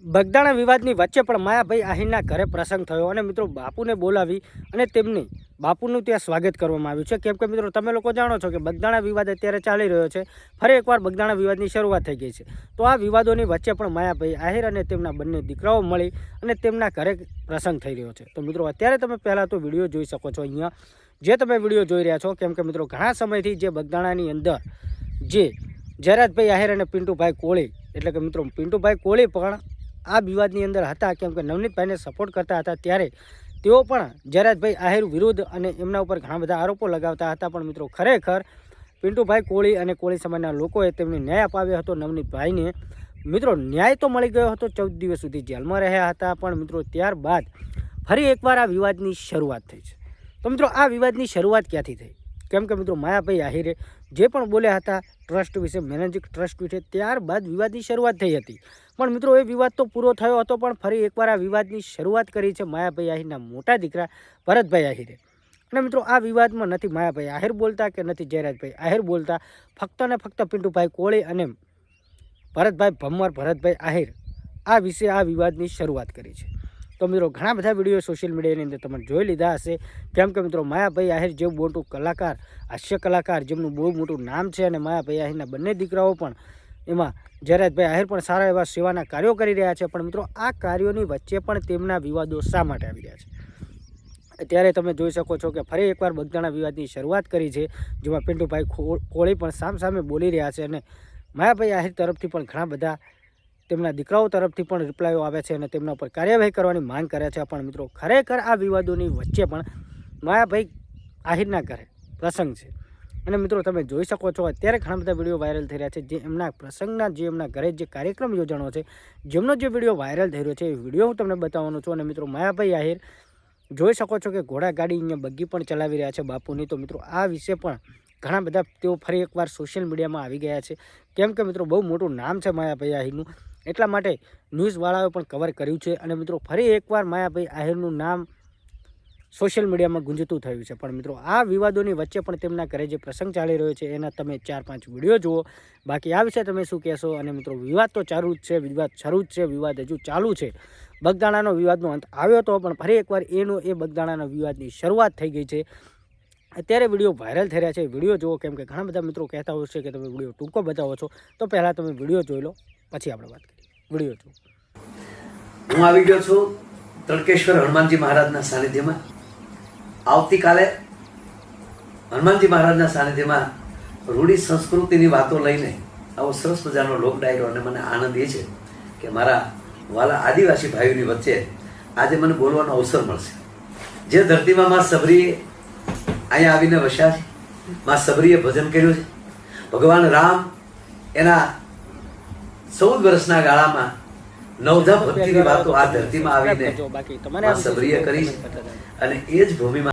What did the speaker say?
બગદાણા વિવાદની વચ્ચે પણ માયાભાઈ આહિરના ઘરે પ્રસંગ થયો અને મિત્રો બાપુને બોલાવી અને તેમની બાપુનું ત્યાં સ્વાગત કરવામાં આવ્યું છે. કેમ કે મિત્રો તમે લોકો જાણો છો કે બગદાણા વિવાદ અત્યારે ચાલી રહ્યો છે. ફરી એકવાર બગદાણા વિવાદની શરૂઆત થઈ ગઈ છે. તો આ વિવાદોની વચ્ચે પણ માયાભાઈ આહિર અને તેમના બંને દીકરાઓ મળી અને તેમના ઘરે પ્રસંગ થઈ રહ્યો છે. તો મિત્રો અત્યારે તમે પહેલાં તો વિડીયો જોઈ શકો છો અહીંયા જે તમે વિડીયો જોઈ રહ્યા છો. કેમ કે મિત્રો ઘણા સમયથી જે બગદાણાની અંદર જે જયરાજભાઈ આહિર અને પિન્ટુભાઈ કોળી એટલે કે મિત્રો પિન્ટુભાઈ કોળી પણ આ વિવાદની અંદર હતા. કેમ કે નવનીતભાઈને સપોર્ટ કરતા હતા ત્યારે તેઓ પણ જયરાજભાઈ આહિર વિરુદ્ધ અને એમના ઉપર ઘણા બધા આરોપો લગાવતા હતા. પણ મિત્રો ખરેખર પિન્ટુભાઈ કોળી અને કોળી સમાજના લોકોએ તેમને ન્યાય અપાવ્યો હતો. નવનીતભાઈને મિત્રો ન્યાય તો મળી ગયો હતો. 14 દિવસ સુધી જેલમાં રહ્યા હતા. પણ મિત્રો ત્યારબાદ ફરી એકવાર આ વિવાદની શરૂઆત થઈ છે. તો મિત્રો આ વિવાદની શરૂઆત ક્યાંથી થઈ? કેમ કે મિત્રો માયાભાઈ આહિરે જે પણ બોલ્યા હતા ટ્રસ્ટ વિશે, મેનેજિંગ ટ્રસ્ટ વિશે, ત્યારબાદ વિવાદની શરૂઆત થઈ હતી. પણ મિત્રો એ વિવાદ તો પૂરો થયો હતો. પણ ફરી એકવાર આ વિવાદની શરૂઆત કરી છે માયાભાઈ આહિરના મોટા દીકરા ભરતભાઈ આહિરે. અને મિત્રો આ વિવાદમાં નથી માયાભાઈ આહિર બોલતા કે નથી જયરાજભાઈ આહિર બોલતા, ફક્ત ને ફક્ત પિન્ટુભાઈ કોળી અને ભરતભાઈ ભમ્મર, ભરતભાઈ આહિર આ વિશે આ વિવાદની શરૂઆત કરી છે. તો મિત્રો ઘણા બધા વિડીયો સોશિયલ મીડિયાની અંદર તમે જોઈ લીધા હશે. કેમ કે મિત્રો માયાભાઈ આહિર જેવું મોટું કલાકાર, હાસ્ય કલાકાર જેમનું બહુ મોટું નામ છે અને માયાભાઈ આહિરના બંને દીકરાઓ પણ એમાં જયરાજભાઈ આહિર પણ સારા એવા સેવાના કાર્યો કરી રહ્યા છે. પણ મિત્રો આ કાર્યોની વચ્ચે પણ તેમના વિવાદો શા માટે આવી રહ્યા છે? અત્યારે તમે જોઈ શકો છો કે ફરી એકવાર બગદાણા વિવાદની શરૂઆત કરી છે, જેમાં પિન્ટુભાઈ કોળી પણ સામસામે બોલી રહ્યા છે અને માયાભાઈ આહિર તરફથી પણ ઘણા બધા તેમના દીકરાઓ તરફથી પણ રિપ્લાયો આવે છે અને તેમના ઉપર કાર્યવાહી કરવાની માંગ કરે છે. પણ મિત્રો ખરેખર આ વિવાદોની વચ્ચે પણ માયાભાઈ આહિરના ઘરે પ્રસંગ છે. અને મિત્રો તમે જોઈ શકો છો અત્યારે ઘણા બધા વિડીયો વાયરલ થઈ રહ્યા છે. જે એમના પ્રસંગના, જે એમના ઘરે જે કાર્યક્રમ યોજાણો છે, જેમનો જે વિડીયો વાયરલ થઈ રહ્યો છે એ વિડીયો હું તમને બતાવવાનો છું. અને મિત્રો માયાભાઈ આહિર જોઈ શકો છો કે ઘોડા ગાડી અહીંયા બગ્ગી પણ ચલાવી રહ્યા છે બાપુની. તો મિત્રો આ વિશે પણ ઘણા બધા તેઓ ફરી એકવાર સોશિયલ મીડિયામાં આવી ગયા છે. કેમ કે મિત્રો બહુ મોટું નામ છે માયાભાઈ આહિરનું, એટલા માટે ન્યૂઝવાળાઓએ પણ કવર કર્યું છે. અને મિત્રો ફરી એકવાર માયાભાઈ આહિરનું નામ સોશિયલ મીડિયામાં ગુંજતું થયું છે. પણ મિત્રો આ વિવાદોની વચ્ચે પણ તેમના ઘરે જે પ્રસંગ ચાલી રહ્યો છે એના તમે 4-5 વિડીયો જુઓ. બાકી આ વિશે તમે શું કહેશો? અને મિત્રો વિવાદ તો ચાલુ જ છે, વિવાદ શરૂ જ છે, વિવાદ હજુ ચાલુ છે. બગદાણાનો વિવાદનો અંત આવ્યો હતો, પણ ફરી એકવાર એ બગદાણાના વિવાદની શરૂઆત થઈ ગઈ છે. અત્યારે વિડીયો વાયરલ થઈ રહ્યા છે, વિડીયો જુઓ. કેમ કે ઘણા બધા મિત્રો કહેતા હોય છે કે તમે વિડીયો ટૂંકો બતાવો છો. તો પહેલાં તમે વિડીયો જોઈ લો, પછી આપણે વાત કરીએ. વિડીયો જુઓ. હું આવી ગયો છું તડકેશ્વર હનુમાનજી મહારાજના સાનિધ્યમાં. આવતીકાલે હનુમાનજી મહારાજના સાનિધ્યમાં રૂઢિ સંસ્કૃતિની વાતો લઈને આવો સરસ મજાનો લોક ડાયરો. અને મને આનંદ એ છે કે મારા વાલા આદિવાસી ભાઈઓની વચ્ચે આજે મને બોલવાનો અવસર મળશે. જે ધરતીમાં માં સબરીએ અહીંયા આવીને વસ્યા છે, માં સબરીએ ભજન કર્યું છે. ભગવાન રામ એના 14 વર્ષના ગાળામાં નવધા ભક્તિની વાતો આ ધરતીમાં આવીને માં સબરીએ કરી છે. અને એ જ ભૂમિમાં